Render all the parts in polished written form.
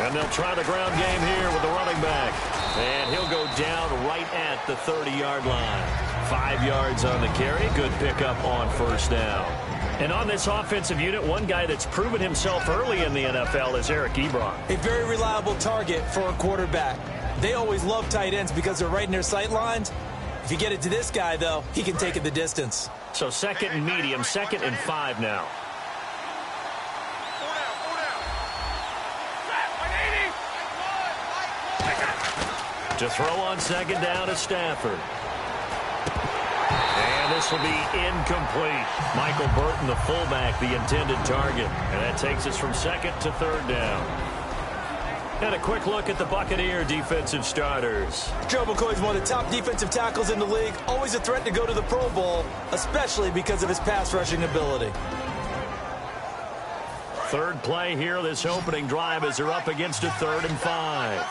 And they'll try the ground game here with the running back. And he'll go down right at the 30-yard line. 5 yards on the carry. Good pickup on first down. And on this offensive unit, one guy that's proven himself early in the NFL is Eric Ebron. A very reliable target for a quarterback. They always love tight ends because they're right in their sight lines. If you get it to this guy, though, he can take it the distance. So 2nd and medium, 2nd and 5 now. To throw on 2nd down is Stafford. And this will be incomplete. Michael Burton, the fullback, the intended target. And that takes us from 2nd to 3rd down. And a quick look at the Buccaneer defensive starters. Joe McCoy's one of the top defensive tackles in the league. Always a threat to go to the Pro Bowl, especially because of his pass rushing ability. 3rd play here, this opening drive, as they're up against a 3rd and 5.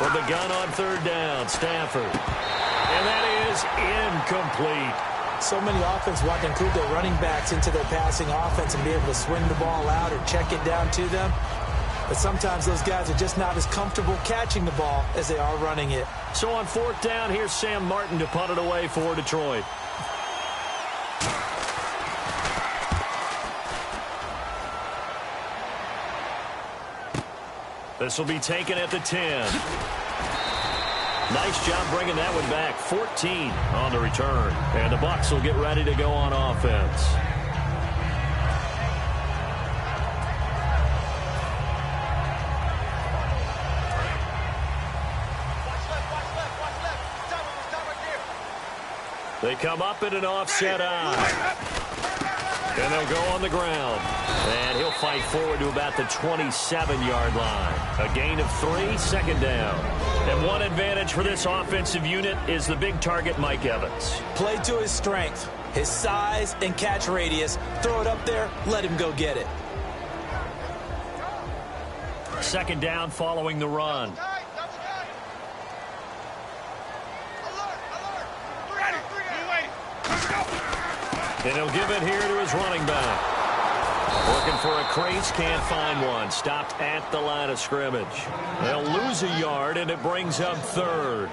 From the gun on 3rd down, Stafford. And that is incomplete. So many offenses want to include their running backs into their passing offense and be able to swing the ball out or check it down to them. But sometimes those guys are just not as comfortable catching the ball as they are running it. So on 4th down, here's Sam Martin to punt it away for Detroit. This will be taken at the 10. Nice job bringing that one back. 14 on the return. And the Bucs will get ready to go on offense. They come up in an offset eye. And they'll go on the ground. And he'll fight forward to about the 27-yard line. A gain of 3, 2nd down. And one advantage for this offensive unit is the big target, Mike Evans. Play to his strength, his size and catch radius. Throw it up there, let him go get it. 2nd down following the run. And he'll give it here to his running back. Looking for a crease, can't find one. Stopped at the line of scrimmage. They'll lose a yard, and it brings up 3rd.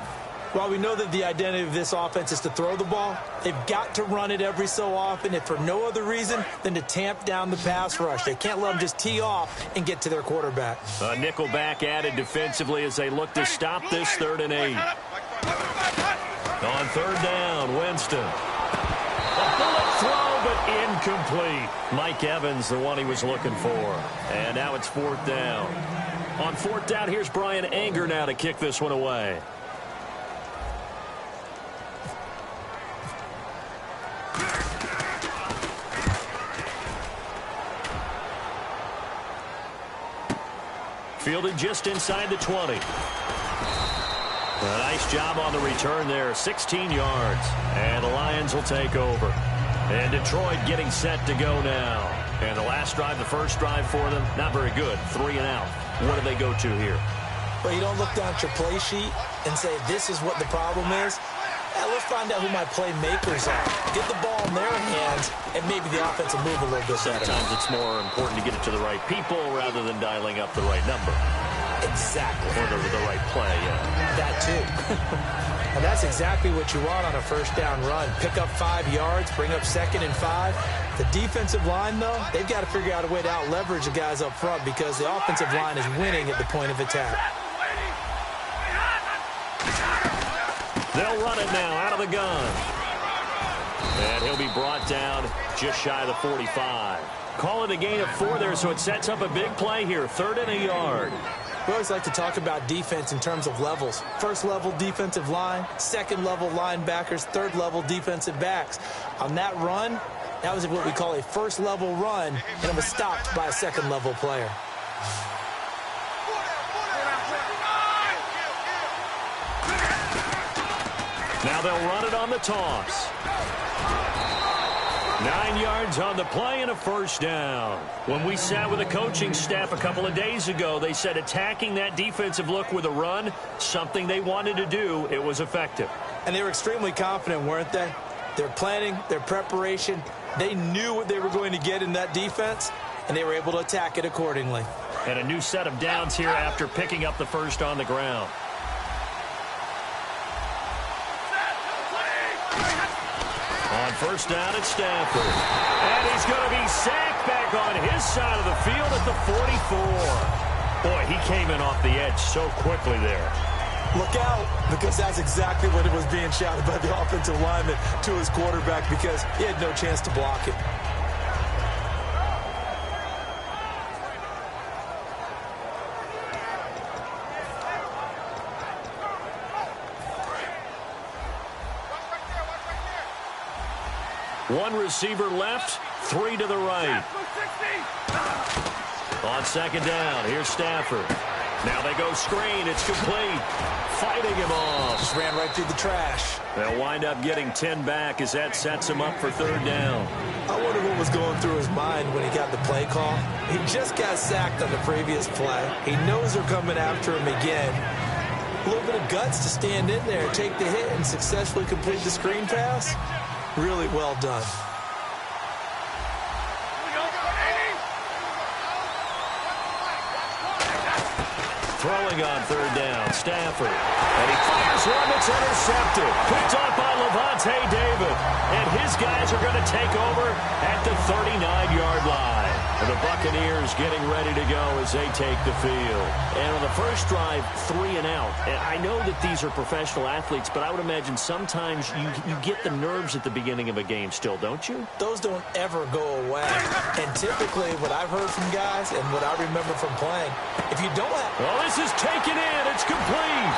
While we know that the identity of this offense is to throw the ball, they've got to run it every so often, if for no other reason than to tamp down the pass rush. They can't let them just tee off and get to their quarterback. A nickel back added defensively as they look to stop this 3rd and 8. On 3rd down, Winston. A bullet throw, but incomplete. Mike Evans, the one he was looking for. And now it's 4th down. On 4th down, here's Brian Anger now to kick this one away. Fielded just inside the 20. A nice job on the return there, 16 yards. And the Lions will take over. And Detroit getting set to go now. And the last drive, the first drive for them, not very good. 3 and out. What do they go to here? Well, you don't look down at your play sheet and say, this is what the problem is. Let's find out who my playmakers are. Get the ball in their hands, and maybe the offense will move a little bit better. Sometimes it's more important to get it to the right people rather than dialing up the right number. Exactly. Or the right play, yeah. That too. And that's exactly what you want on a 1st down run. Pick up 5 yards, bring up 2nd and 5. The defensive line, though, they've got to figure out a way to out-leverage the guys up front because the offensive line is winning at the point of attack. They'll run it now out of the gun. And he'll be brought down just shy of the 45. Call it a gain of 4 there, so it sets up a big play here. 3rd and a yard. We always like to talk about defense in terms of levels. 1st level defensive line, 2nd level linebackers, 3rd level defensive backs. On that run, that was what we call a 1st level run, and it was stopped by a 2nd level player. Now they'll run it on the toss. 9 yards on the play and a 1st down. When we sat with the coaching staff a couple of days ago, they said attacking that defensive look with a run, something they wanted to do. It was effective. And they were extremely confident, weren't they? Their planning, their preparation, they knew what they were going to get in that defense, and they were able to attack it accordingly. And a new set of downs here after picking up the first on the ground. On first down, it's Stafford. And he's going to be sacked back on his side of the field at the 44. Boy, he came in off the edge so quickly there. Look out, because that's exactly what it was being shouted by the offensive lineman to his quarterback, because he had no chance to block it. One receiver left, three to the right. On second down, here's Stafford. Now they go screen. It's complete. Fighting him off. Just ran right through the trash. They'll wind up getting 10 back as that sets him up for third down. I wonder what was going through his mind when he got the play call. He just got sacked on the previous play. He knows they're coming after him again. A little bit of guts to stand in there, take the hit, and successfully complete the screen pass. Really well done. Throwing on third down, Stafford. And he fires one that's intercepted. Picked off by Levante David. And his guys are going to take over at the 39-yard line. And the Buccaneers getting ready to go as they take the field. And on the first drive, 3 and out. And I know that these are professional athletes, but I would imagine sometimes you get the nerves at the beginning of a game still, don't you? Those don't ever go away. And typically what I've heard from guys and what I remember from playing, if you don't have... Well, this is taken in. It's complete.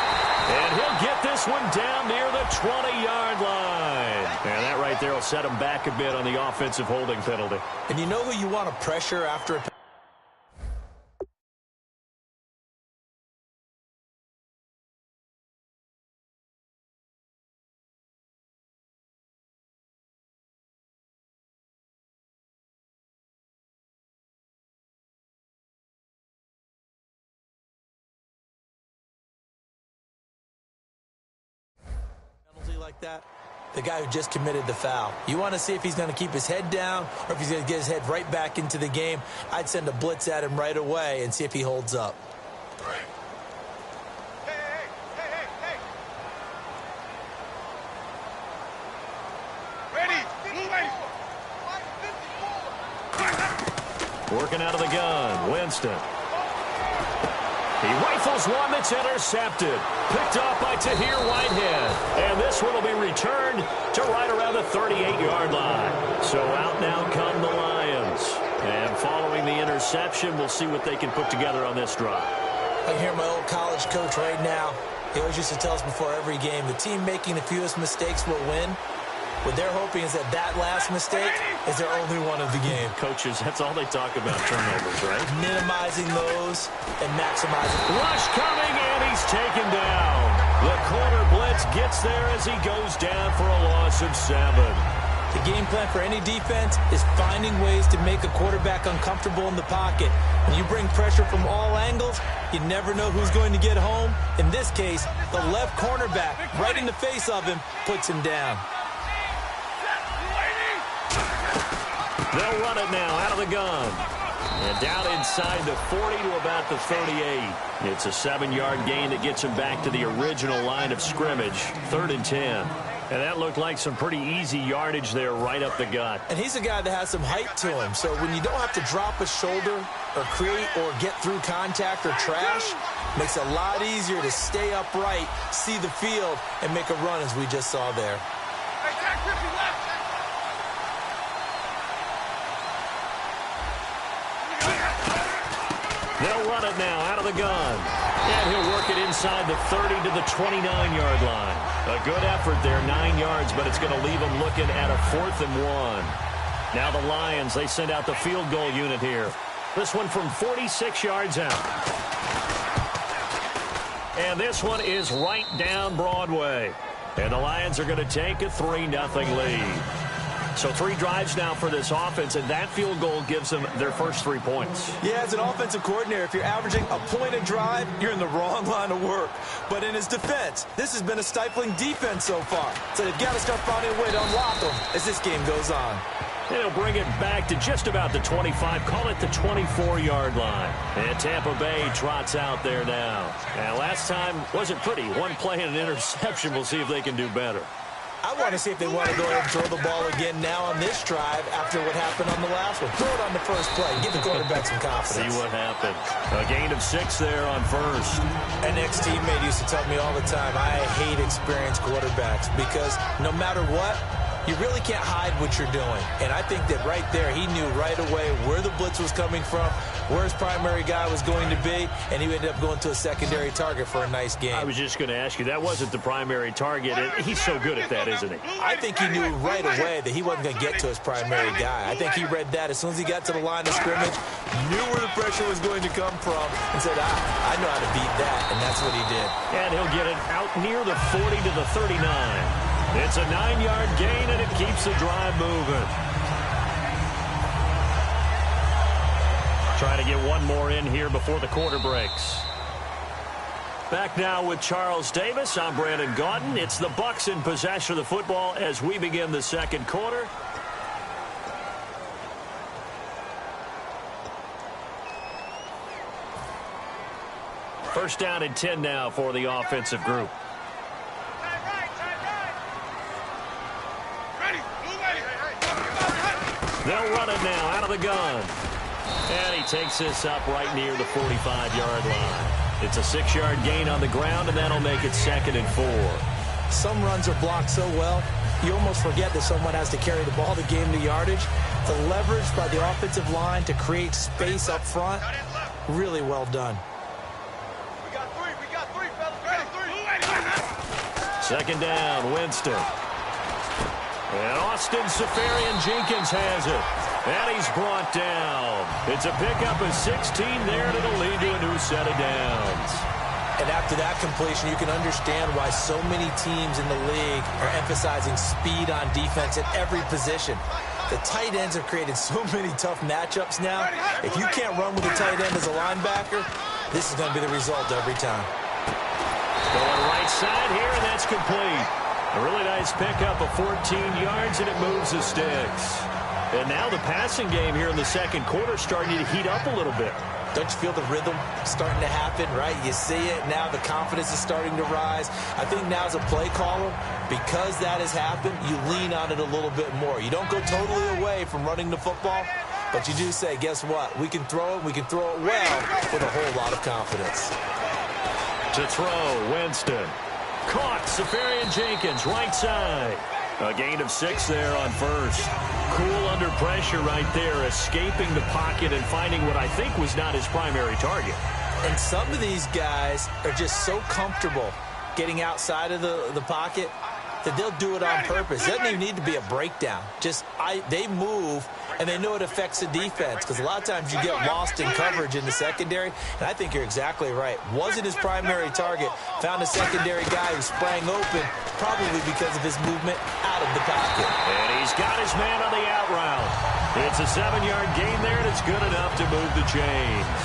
And he'll get this one down near the 20-yard line. And that right there will set him back a bit on the offensive holding penalty. And you know who you want to pressure after a... like that, the guy who just committed the foul. You want to see if he's going to keep his head down or if he's going to get his head right back into the game. I'd send a blitz at him right away and see if he holds up. Working out of the gun, Winston. He rifles one that's intercepted. Picked off by Tahir Whitehead. And this one will be returned to right around the 38-yard line. So out now come the Lions. And following the interception, we'll see what they can put together on this drive. I hear my old college coach right now. He always used to tell us before every game, the team making the fewest mistakes will win. What they're hoping is that last mistake is their only one of the game. Coaches, that's all they talk about, turnovers, right? Minimizing those and maximizing. Rush coming, and he's taken down. The corner blitz gets there as he goes down for a loss of 7. The game plan for any defense is finding ways to make a quarterback uncomfortable in the pocket. When you bring pressure from all angles, you never know who's going to get home. In this case, the left cornerback, right in the face of him, puts him down. They'll run it now out of the gun. And down inside the 40 to about the 38. It's a 7-yard gain that gets him back to the original line of scrimmage. 3rd and 10. And that looked like some pretty easy yardage there right up the gut. And he's a guy that has some height to him. So when you don't have to drop a shoulder or create or get through contact or trash, makes it a lot easier to stay upright, see the field, and make a run as we just saw there. They'll run it now out of the gun. And he'll work it inside the 30 to the 29-yard line. A good effort there, 9 yards, but it's going to leave him looking at a 4th and 1. Now the Lions, they send out the field goal unit here. This one from 46 yards out. And this one is right down Broadway. And the Lions are going to take a 3-0 lead. So 3 drives now for this offense, and that field goal gives them their first 3 points. Yeah, as an offensive coordinator, if you're averaging a point a drive, you're in the wrong line of work. But in his defense, this has been a stifling defense so far. So they've got to start finding a way to unlock them as this game goes on. They'll bring it back to just about the 25, call it the 24-yard line. And Tampa Bay trots out there now. And last time wasn't pretty. 1 play and an interception. We'll see if they can do better. I want to see if they want to go ahead and throw the ball again now on this drive after what happened on the last one. Throw it on the first play. Give the quarterback some confidence. See what happened. A gain of 6 there on first. An ex-teammate used to tell me all the time, I hate experienced quarterbacks because no matter what, you really can't hide what you're doing. And I think that right there, he knew right away where the blitz was coming from, where his primary guy was going to be, and he ended up going to a secondary target for a nice game. I was just going to ask you, that wasn't the primary target. He's so good at that, isn't he? I think he knew right away that he wasn't going to get to his primary guy. I think he read that as soon as he got to the line of scrimmage, knew where the pressure was going to come from, and said, I know how to beat that, and that's what he did. And he'll get it out near the 40 to the 39. It's a 9-yard gain, and it keeps the drive moving. Trying to get one more in here before the quarter breaks. Back now with Charles Davis. I'm Brandon Gaudin. It's the Bucs in possession of the football as we begin the second quarter. First down and 10 now for the offensive group. They'll run it now out of the gun. And he takes this up right near the 45-yard line. It's a 6-yard gain on the ground, and that'll make it 2nd and 4. Some runs are blocked so well, you almost forget that someone has to carry the ball to gain the yardage. The leverage by the offensive line to create space up front, really well done. We got three, fellas. 2nd down, Winston. And Austin Seferian-Jenkins has it. And he's brought down. It's a pickup of 16 there, and it'll lead to a new set of downs. And after that completion, you can understand why so many teams in the league are emphasizing speed on defense at every position. The tight ends have created so many tough matchups now. If you can't run with a tight end as a linebacker, this is going to be the result every time. Going right side here, and that's complete. A really nice pickup of 14 yards, and it moves the sticks. And now the passing game here in the second quarter starting to heat up a little bit. Don't you feel the rhythm starting to happen, right? You see it now. The confidence is starting to rise. I think now as a play caller, because that has happened, you lean on it a little bit more. You don't go totally away from running the football, but you do say, guess what? We can throw it. We can throw it well with a whole lot of confidence. To throw, Winston. Caught, Seferian-Jenkins, right side. A gain of 6 there on first. Cool under pressure right there, escaping the pocket and finding what I think was not his primary target. And some of these guys are just so comfortable getting outside of the pocket that they'll do it on purpose. It doesn't even need to be a breakdown. They move, and they know it affects the defense because a lot of times you get lost in coverage in the secondary, and I think you're exactly right. Wasn't his primary target. Found a secondary guy who sprang open, probably because of his movement out of the pocket. And he's got his man on the out route. It's a 7-yard gain there, and it's good enough to move the chains.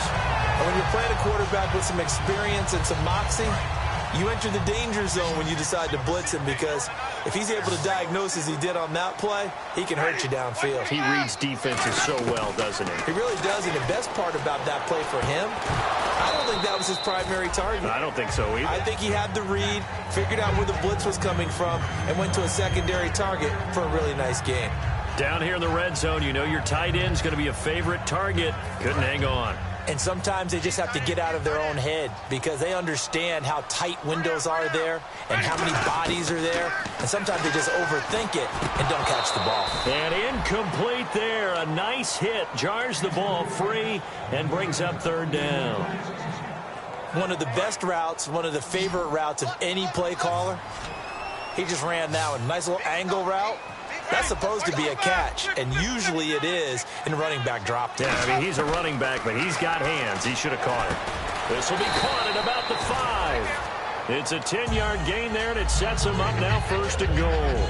And when you're playing a quarterback with some experience and some moxie, you enter the danger zone when you decide to blitz him, because if he's able to diagnose as he did on that play, he can hurt you downfield. He reads defenses so well, doesn't he? He really does, and the best part about that play for him, I don't think that was his primary target. I don't think so either. I think he had the read, figured out where the blitz was coming from, and went to a secondary target for a really nice game. Down here in the red zone, you know your tight end's going to be a favorite target. Couldn't hang on. And sometimes they just have to get out of their own head because they understand how tight windows are there and how many bodies are there. And sometimes they just overthink it and don't catch the ball. And incomplete there. A nice hit. Jars the ball free and brings up 3rd down. One of the best routes, one of the favorite routes of any play caller. He just ran that one. Nice little angle route. That's supposed to be a catch, and usually it is in running back drop. Yeah, I mean, he's a running back, but he's got hands. He should have caught it. This will be caught at about the 5. It's a 10-yard gain there, and it sets him up now 1st and goal.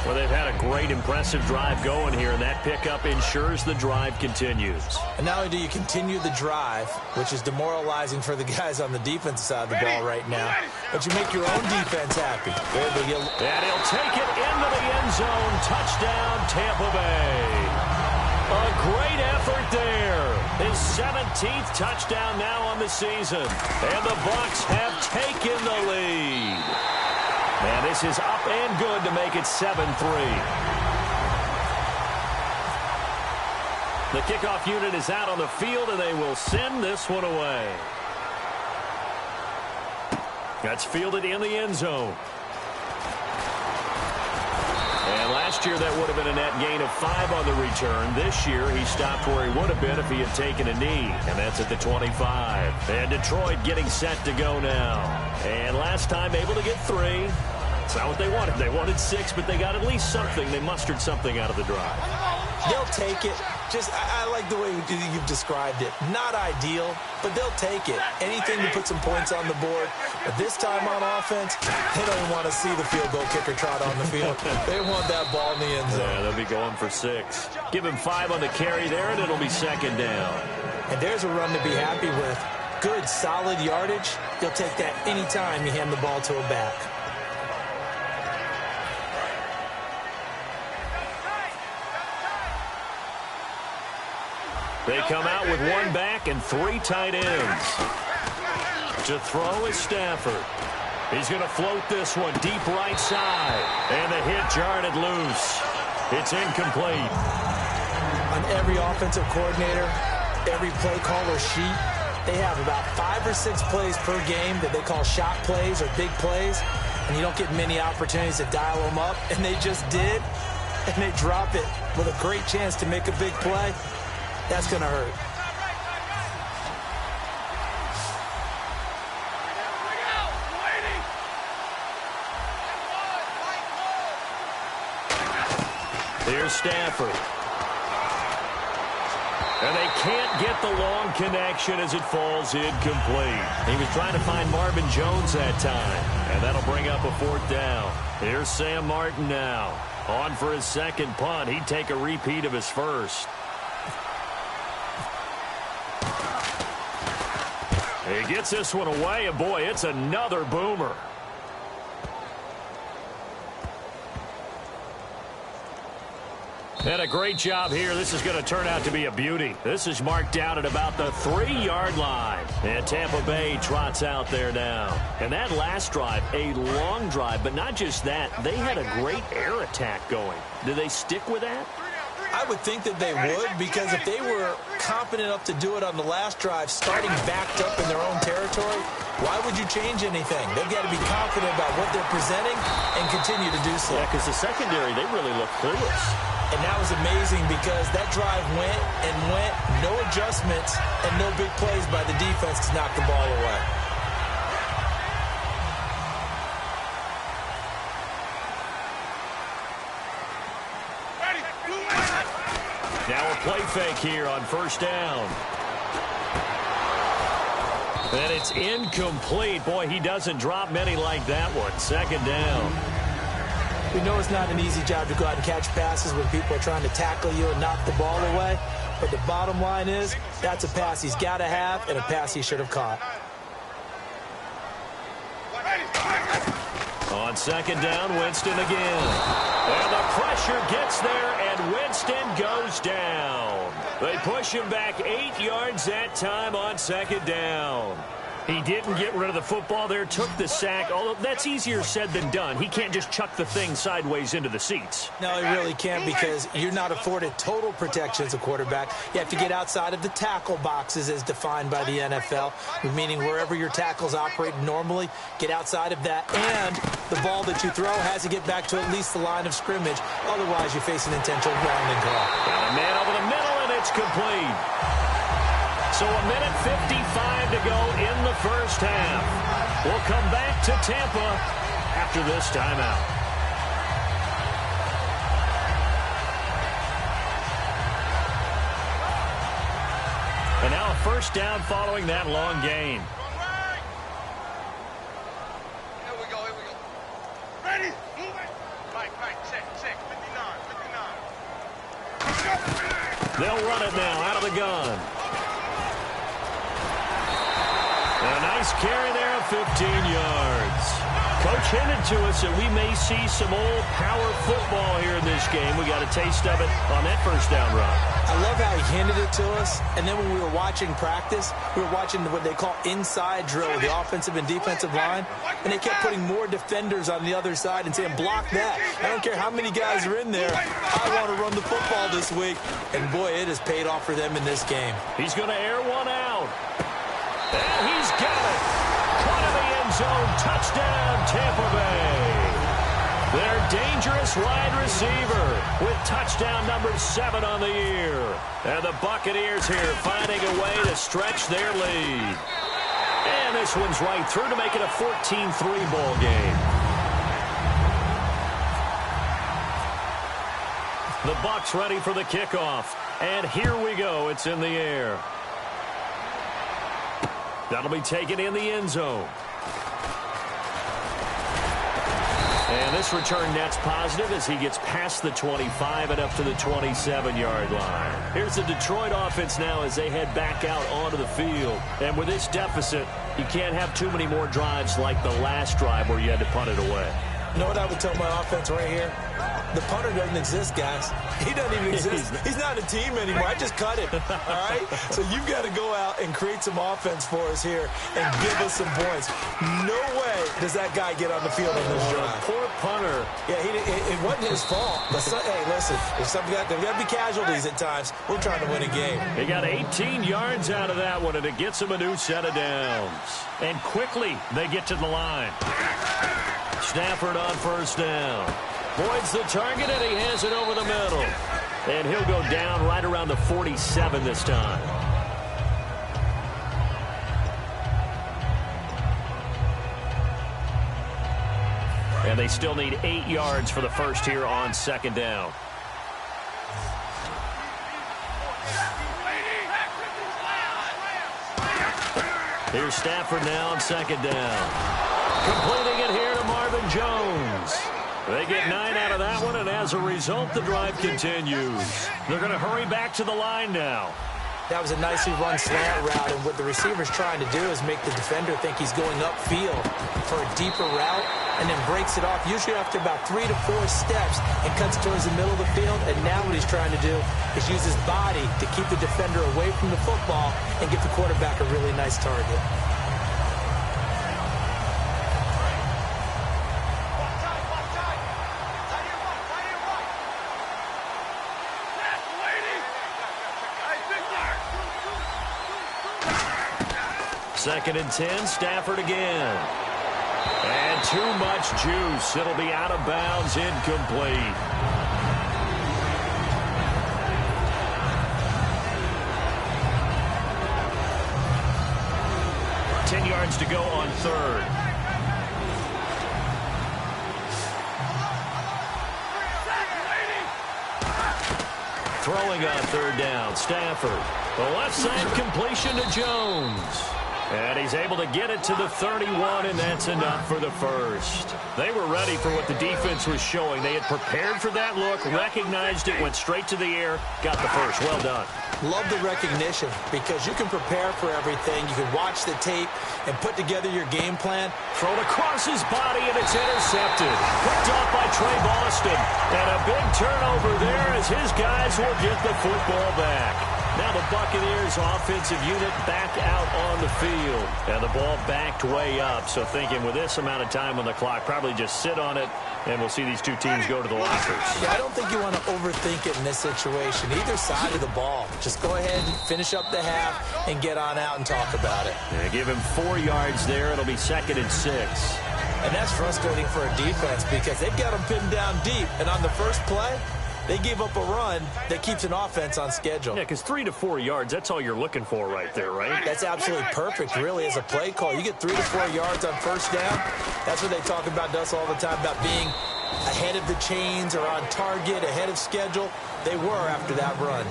Well, they've had a great, impressive drive going here, and that pickup ensures the drive continues. And not only do you continue the drive, which is demoralizing for the guys on the defensive side of the ball right now, but you make your own defense happy. And he'll take it into the end zone. Touchdown, Tampa Bay. A great effort there. His 17th touchdown now on the season. And the Bucs have taken the lead. And this is up and good to make it 7-3. The kickoff unit is out on the field, and they will send this one away. That's fielded in the end zone. And last year, that would have been a net gain of 5 on the return. This year, he stopped where he would have been if he had taken a knee, and that's at the 25. And Detroit getting set to go now. And last time, able to get 3. It's not what they wanted. They wanted 6, but they got at least something. They mustered something out of the drive. They'll take it. I like the way you've described it. Not ideal, but they'll take it. Anything to put some points on the board. But this time on offense, they don't even want to see the field goal kicker trot on the field. They want that ball in the end zone. Yeah, they'll be going for 6. Give him 5 on the carry there, and it'll be second down. And there's a run to be happy with. Good, solid yardage. You'll take that anytime you hand the ball to a back. They come out with 1 back and 3 tight ends. To throw is Stafford. He's going to float this one deep right side. And the hit jarred it loose. It's incomplete. On every offensive coordinator, every play caller sheet, they have about 5 or 6 plays per game that they call shot plays or big plays. And you don't get many opportunities to dial them up. And they just did. And they drop it with a great chance to make a big play. That's going to hurt. Here's Stafford. And they can't get the long connection as it falls incomplete. He was trying to find Marvin Jones that time. And that'll bring up a 4th down. Here's Sam Martin now. On for his second punt. He'd take a repeat of his first. He gets this one away, and boy, it's another boomer. And a great job here. This is going to turn out to be a beauty. This is marked down at about the 3-yard line. And Tampa Bay trots out there now. And that last drive, a long drive, but not just that. They had a great air attack going. Do they stick with that? I would think that they would, because if they were confident enough to do it on the last drive, starting backed up in their own territory, why would you change anything? They've got to be confident about what they're presenting and continue to do so. Yeah, because the secondary, they really look clueless. And that was amazing because that drive went and went, no adjustments and no big plays by the defense to knock the ball away. Now a play fake here on 1st down. And it's incomplete. Boy, he doesn't drop many like that one. 2nd down. We know it's not an easy job to go out and catch passes when people are trying to tackle you and knock the ball away. But the bottom line is, that's a pass he's got to have and a pass he should have caught. On 2nd down, Winston again. And the pressure gets there, and Winston goes down. They push him back 8 yards that time on 2nd down. He didn't get rid of the football there, took the sack, although that's easier said than done. He can't just chuck the thing sideways into the seats. No, he really can't, because you're not afforded total protection as a quarterback. You have to get outside of the tackle boxes as defined by the NFL, meaning wherever your tackles operate normally, get outside of that, and the ball that you throw has to get back to at least the line of scrimmage. Otherwise, you face an intentional grounding call. Got a man over the middle, and it's complete. So a minute 55 to go in the first half. We'll come back to Tampa after this timeout. And now a 1st down following that long gain. Here we go, here we go. Ready? Move it. Right, They'll run it now out of the gun. A nice carry there of 15 yards. Coach hinted to us that we may see some old power football here in this game. We got a taste of it on that first down run. I love how he hinted it to us, and then when we were watching practice, we were watching what they call inside drill with the offensive and defensive line, and they kept putting more defenders on the other side and saying, block that. I don't care how many guys are in there. I want to run the football this week. And, boy, it has paid off for them in this game. He's going to air one out. And he's got it. Caught in the end zone. Touchdown, Tampa Bay. Their dangerous wide receiver with touchdown number 7 on the year. And the Buccaneers here finding a way to stretch their lead. And this one's right through to make it a 14-3 ball game. The Bucs ready for the kickoff. And here we go. It's in the air. That'll be taken in the end zone. And this return net's positive as he gets past the 25 and up to the 27-yard line. Here's the Detroit offense now as they head back out onto the field. And with this deficit, you can't have too many more drives like the last drive where you had to punt it away. You know what I would tell my offense right here? The punter doesn't exist, guys. He doesn't even exist. He's not a team anymore. I just cut him, all right? So you've got to go out and create some offense for us here and give us some points. No way does that guy get on the field on this drive. Poor punter. Yeah, it wasn't his fault. But hey, listen, there's got to be casualties at times. We're trying to win a game. He got 18 yards out of that one, and it gets him a new set of downs. And quickly, they get to the line. Stafford on first down. Boyd's the target, and he has it over the middle. And he'll go down right around the 47 this time. And they still need 8 yards for the first here on second down. Here's Stafford now on second down. Completing it here to Marvin Jones. They get 9 out of that one, and as a result, the drive continues. They're going to hurry back to the line now. That was a nicely run slant route, and what the receiver's trying to do is make the defender think he's going upfield for a deeper route, and then breaks it off, usually after about 3 to 4 steps, and cuts towards the middle of the field. And now what he's trying to do is use his body to keep the defender away from the football and get the quarterback a really nice target. Second and 10, Stafford again. And too much juice. It'll be out of bounds, incomplete. Ten yards to go on third. Throwing on third down, Stafford. The left side completion to Jones. And he's able to get it to the 31, and that's enough for the first. They were ready for what the defense was showing. They had prepared for that look, recognized it, went straight to the air, got the first. Well done. Love the recognition because you can prepare for everything. You can watch the tape and put together your game plan. Thrown across his body, and it's intercepted. Picked off by Trey Boston. And a big turnover there as his guys will get the football back. Now the Buccaneers offensive unit back out on the field. And the ball backed way up. So thinking with this amount of time on the clock, probably just sit on it, and we'll see these two teams go to the lockers. Yeah, I don't think you want to overthink it in this situation. Either side of the ball. Just go ahead and finish up the half and get on out and talk about it. Yeah, give him 4 yards there. It'll be 2nd and 6. And that's frustrating for a defense because they've got them pinned down deep. And on the first play, they gave up a run that keeps an offense on schedule. Yeah, because 3 to 4 yards, that's all you're looking for right there, right? That's absolutely perfect, really, as a play call. You get 3 to 4 yards on first down. That's what they talk about to us all the time, about being ahead of the chains or on target, ahead of schedule. They were after that run.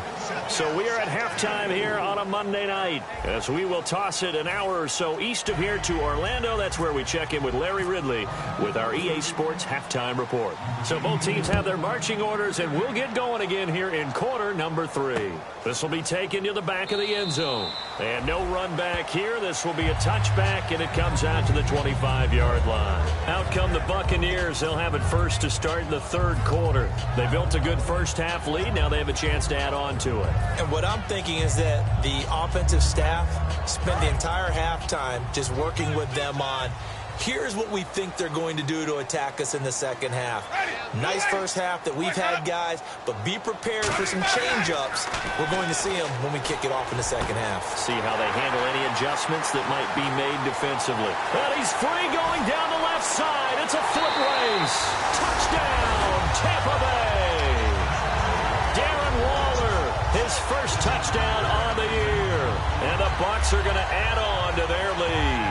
So we are at halftime here on a Monday night as we will toss it an hour or so east of here to Orlando. That's where we check in with Larry Ridley with our EA Sports halftime report. So both teams have their marching orders, and we'll get going again here in quarter number 3. This will be taken to the back of the end zone. And no run back here. This will be a touchback, and it comes out to the 25-yard line. Out come the Buccaneers. They'll have it first to start in the third quarter. They built a good first-half lead. Now they have a chance to add on to it. And what I'm thinking is that the offensive staff spent the entire halftime just working with them on, here's what we think they're going to do to attack us in the second half. Nice first half that we've had, guys, but be prepared for some change-ups. We're going to see them when we kick it off in the second half. See how they handle any adjustments that might be made defensively. And he's free going down the left side. It's a foot race. Touchdown, Tampa Bay. Darren Waller, his first touchdown on the year. And the Bucs are going to add on to their lead.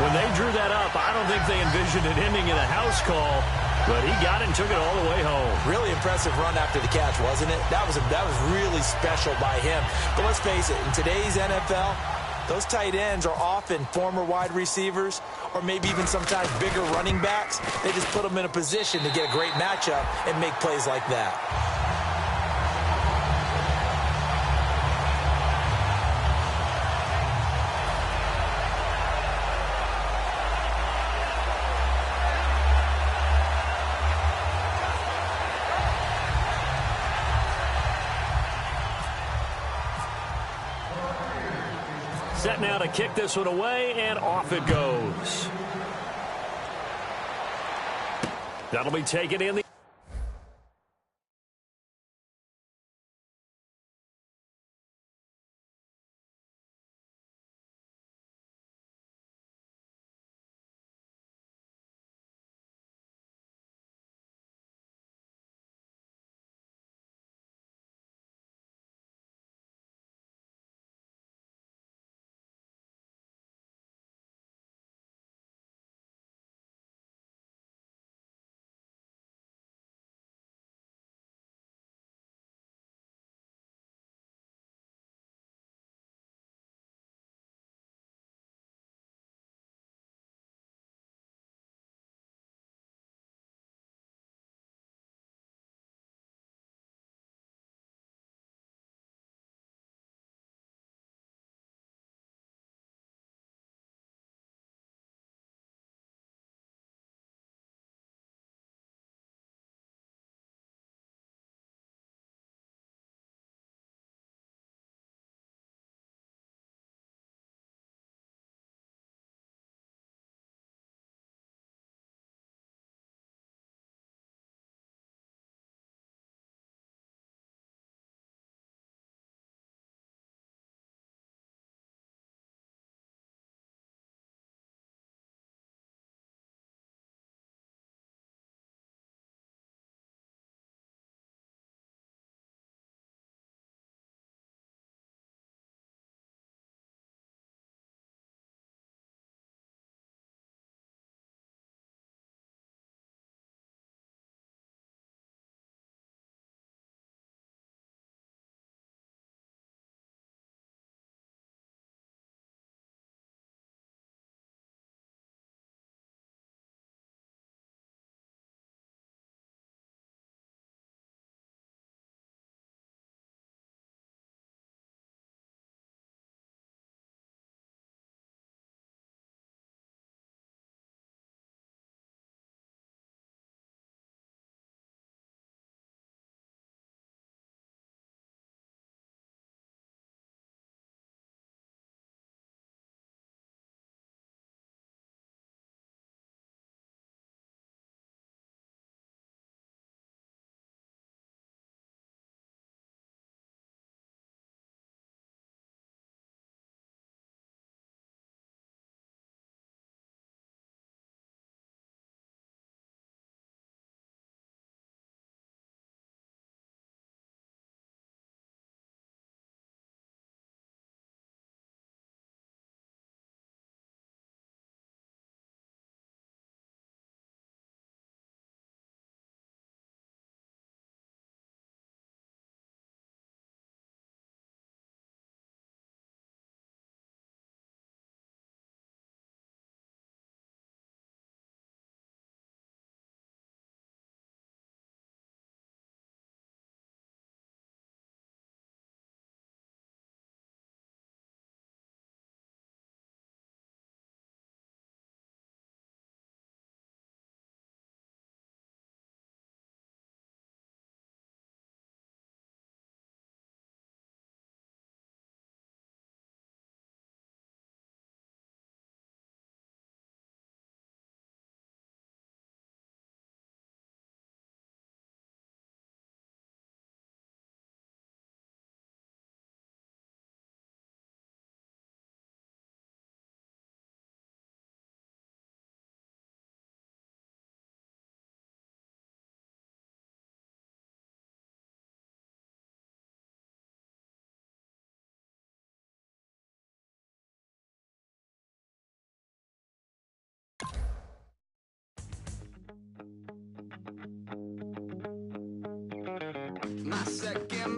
When they drew that up, I don't think they envisioned it ending in a house call, but he got it and took it all the way home. Really impressive run after the catch, wasn't it? That was really special by him. But let's face it, in today's NFL, those tight ends are often former wide receivers or maybe even sometimes bigger running backs. They just put them in a position to get a great matchup and make plays like that. Set now to kick this one away, and off it goes. That'll be taken in the My second